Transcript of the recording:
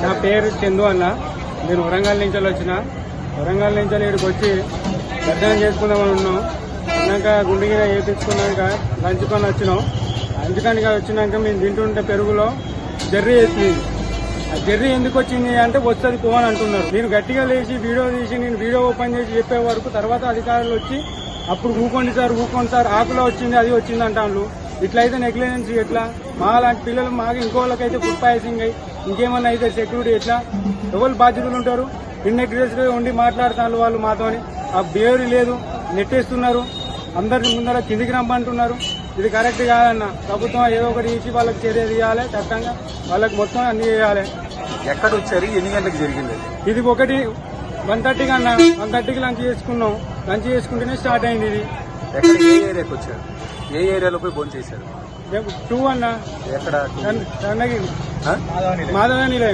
నా పేరు చందు అన్న. నేను వరంగల్ నుంచి వచ్చిన. వరంగల్ నుంచి ఇక్కడికి వచ్చి దర్శనం చేసుకుందామని ఉన్నాం. అన్నాక గుండెగిర వేయించుకున్నాక లంచ్ కొని వచ్చినాం. లంచ్కానికి వచ్చినాక మేము తింటుంటే పెరుగులో జర్రీ వేసింది. ఆ జర్రీ ఎందుకు వచ్చింది అంటే వస్తుంది పోవని అంటున్నారు. నేను గట్టిగా లేచి వీడియో తీసి నేను వీడియో ఓపెన్ చేసి చెప్పే వరకు తర్వాత అధికారులు వచ్చి అప్పుడు ఊకోండి సార్ ఆకులో వచ్చింది అది వచ్చింది అంటాను. ఇట్లయితే నెగ్లిజెన్స్ ఎట్లా? మా లాంటి పిల్లలు మాకు ఇంకోళ్ళకైతే ఫుడ్ పాయిసింగ్ అయ్యి ఇంకేమన్నా అయితే సెక్యూరిటీ ఎట్లా? ఎవరు బాధ్యతలు ఉంటారు? ఇన్నెగ్లిజెన్స్ ఉండి మాట్లాడుతున్నారు వాళ్ళు మాతోని. ఆ బిహేవియర్ లేదు, నెట్టేస్తున్నారు. అందరి ముందర కిందికి రమ్మంటున్నారు. ఇది కరెక్ట్ కాదన్న. ప్రభుత్వం ఏదో ఒకటి ఇచ్చి వాళ్ళకి చర్య తీయాలి. చట్టంగా వాళ్ళకి మొత్తం అన్ని చేయాలి. ఎక్కడ వచ్చారు? ఎన్ని గంటలకు జరిగింది? ఇది 1:30కి అన్న. 1:30కి లంచ్ చేసుకున్నాం. లంచ్ చేసుకుంటేనే స్టార్ట్ అయింది. ఇది ఎక్కడ ఏ ఏరియాకి వచ్చారు? ఏ ఏరియాలో పోయి భోజనం చేశారు? 2 అన్న. ఎక్కడ? మాధవ నిలయం.